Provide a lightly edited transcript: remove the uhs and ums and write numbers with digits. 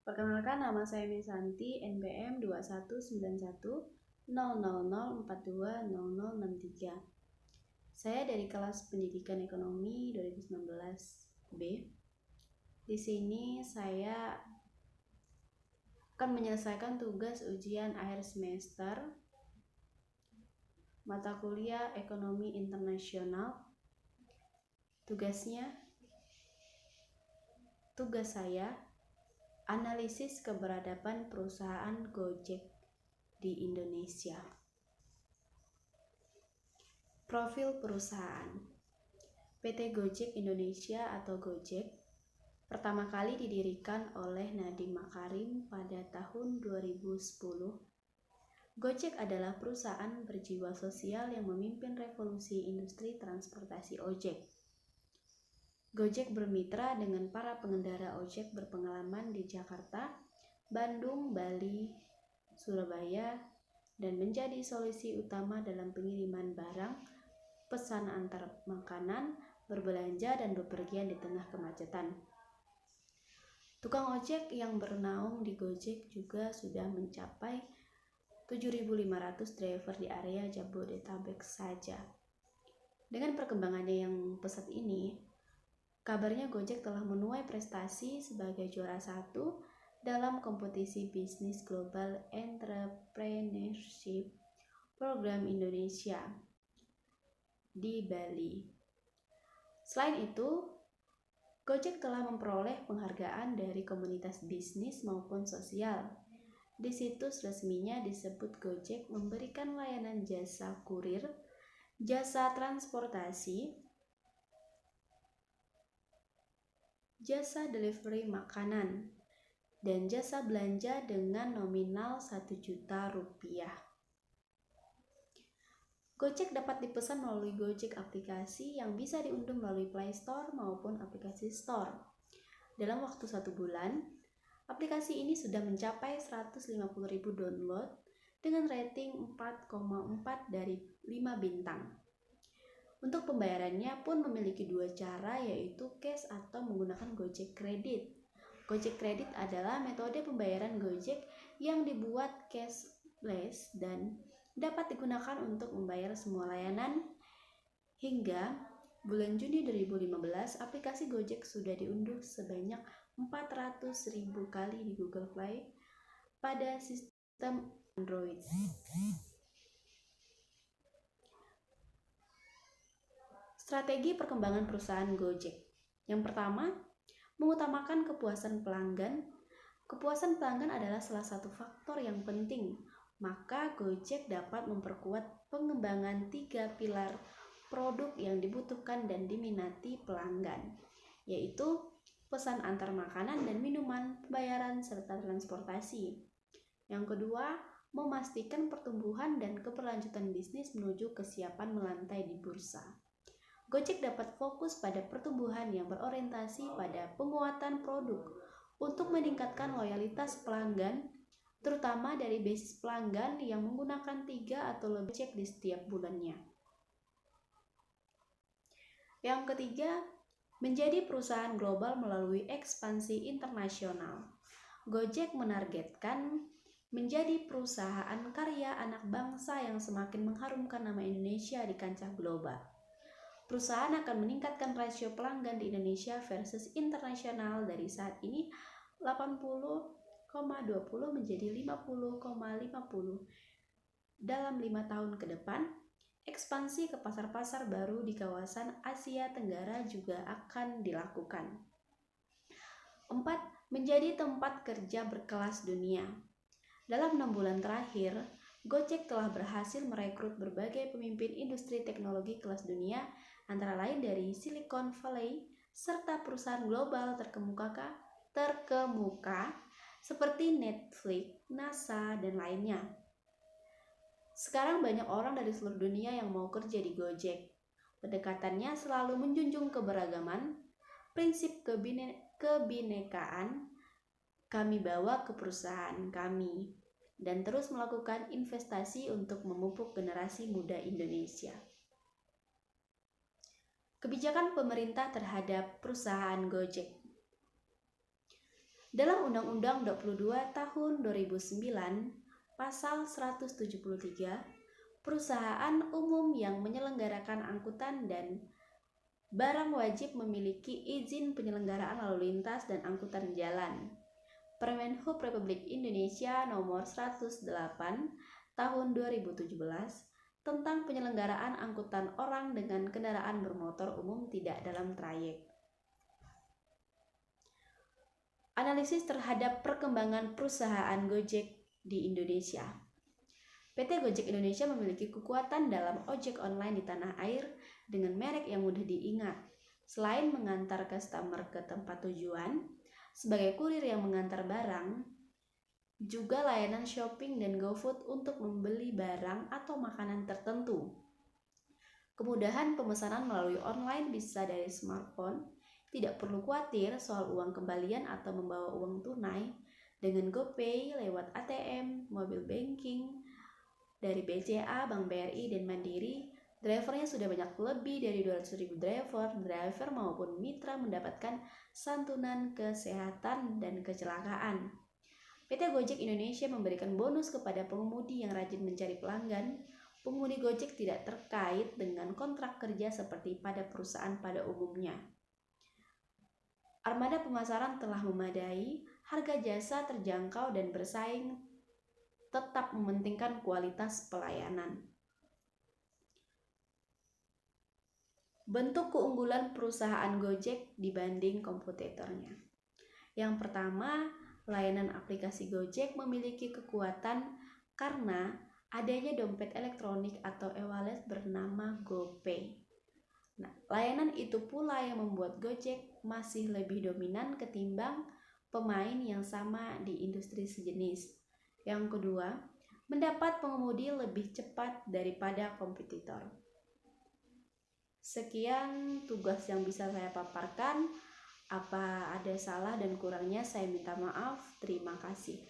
Perkenalkan, nama saya Mesanti, NPM 21910000420063. Saya dari kelas Pendidikan Ekonomi 2019 B. Di sini saya akan menyelesaikan tugas ujian akhir semester mata kuliah Ekonomi Internasional. Tugas saya analisis keberadaan perusahaan Gojek di Indonesia. Profil perusahaan PT Gojek Indonesia atau Gojek pertama kali didirikan oleh Nadiem Makarim pada tahun 2010. Gojek adalah perusahaan berjiwa sosial yang memimpin revolusi industri transportasi ojek. Gojek bermitra dengan para pengendara ojek berpengalaman di Jakarta, Bandung, Bali, Surabaya, dan menjadi solusi utama dalam pengiriman barang, pesan antar makanan, berbelanja, dan bepergian di tengah kemacetan. Tukang ojek yang bernaung di Gojek juga sudah mencapai 7.500 driver di area Jabodetabek saja. Dengan perkembangannya yang pesat ini, kabarnya Gojek telah menuai prestasi sebagai juara 1 dalam kompetisi bisnis Global Entrepreneurship Program Indonesia di Bali. Selain itu, Gojek telah memperoleh penghargaan dari komunitas bisnis maupun sosial. Di situs resminya disebut Gojek memberikan layanan jasa kurir, jasa transportasi, jasa delivery makanan, dan jasa belanja dengan nominal 1 juta rupiah. Gojek dapat dipesan melalui Gojek aplikasi yang bisa diunduh melalui Play Store maupun aplikasi Store. Dalam waktu 1 bulan, aplikasi ini sudah mencapai 150.000 download dengan rating 4,4 dari 5 bintang. Untuk pembayarannya pun memiliki 2 cara, yaitu cash atau menggunakan Gojek Kredit. Gojek Kredit adalah metode pembayaran Gojek yang dibuat cashless dan dapat digunakan untuk membayar semua layanan. Hingga bulan Juni 2015, aplikasi Gojek sudah diunduh sebanyak 400.000 kali di Google Play pada sistem Android. Strategi perkembangan perusahaan Gojek. Yang pertama, mengutamakan kepuasan pelanggan. Kepuasan pelanggan adalah salah satu faktor yang penting. Maka Gojek dapat memperkuat pengembangan 3 pilar produk yang dibutuhkan dan diminati pelanggan, yaitu pesan antar makanan dan minuman, pembayaran, serta transportasi. Yang kedua, memastikan pertumbuhan dan keberlanjutan bisnis menuju kesiapan melantai di bursa. Gojek dapat fokus pada pertumbuhan yang berorientasi pada penguatan produk untuk meningkatkan loyalitas pelanggan, terutama dari basis pelanggan yang menggunakan 3 atau lebih Gojek di setiap bulannya. Yang ketiga, menjadi perusahaan global melalui ekspansi internasional. Gojek menargetkan menjadi perusahaan karya anak bangsa yang semakin mengharumkan nama Indonesia di kancah global. Perusahaan akan meningkatkan rasio pelanggan di Indonesia versus internasional dari saat ini 80,20 menjadi 50,50 dalam 5 tahun ke depan. Ekspansi ke pasar-pasar baru di kawasan Asia Tenggara juga akan dilakukan. 4. Menjadi tempat kerja berkelas dunia. Dalam 6 bulan terakhir, Gojek telah berhasil merekrut berbagai pemimpin industri teknologi kelas dunia, antara lain dari Silicon Valley, serta perusahaan global terkemuka seperti Netflix, NASA, dan lainnya. Sekarang banyak orang dari seluruh dunia yang mau kerja di Gojek. Pendekatannya selalu menjunjung keberagaman, prinsip kebinekaan kami bawa ke perusahaan kami, dan terus melakukan investasi untuk memupuk generasi muda Indonesia. Kebijakan pemerintah terhadap perusahaan Gojek. Dalam Undang-Undang 22 Tahun 2009, Pasal 173, perusahaan umum yang menyelenggarakan angkutan dan barang wajib memiliki izin penyelenggaraan lalu lintas dan angkutan jalan. Permen Hub Republik Indonesia Nomor 108 Tahun 2017 tentang penyelenggaraan angkutan orang dengan kendaraan bermotor umum tidak dalam trayek. Analisis terhadap perkembangan perusahaan Gojek di Indonesia. PT Gojek Indonesia memiliki kekuatan dalam ojek online di tanah air dengan merek yang mudah diingat. Selain mengantar customer ke tempat tujuan, sebagai kurir yang mengantar barang, juga layanan shopping dan GoFood untuk membeli barang atau makanan tertentu. Kemudahan pemesanan melalui online bisa dari smartphone, tidak perlu khawatir soal uang kembalian atau membawa uang tunai dengan GoPay lewat ATM, mobil banking, dari BCA, Bank BRI, dan Mandiri. Drivernya sudah banyak, lebih dari 200.000 driver maupun mitra mendapatkan santunan kesehatan dan kecelakaan. PT Gojek Indonesia memberikan bonus kepada pengemudi yang rajin mencari pelanggan. Pengemudi Gojek tidak terkait dengan kontrak kerja seperti pada perusahaan pada umumnya. Armada pemasaran telah memadai, harga jasa terjangkau dan bersaing, tetap mementingkan kualitas pelayanan. Bentuk keunggulan perusahaan Gojek dibanding kompetitornya. Yang pertama, layanan aplikasi Gojek memiliki kekuatan karena adanya dompet elektronik atau e-wallet bernama GoPay. Nah, layanan itu pula yang membuat Gojek masih lebih dominan ketimbang pemain yang sama di industri sejenis. Yang kedua, mendapat pengemudi lebih cepat daripada kompetitor. Sekian tugas yang bisa saya paparkan. Apa ada salah dan kurangnya saya minta maaf. Terima kasih.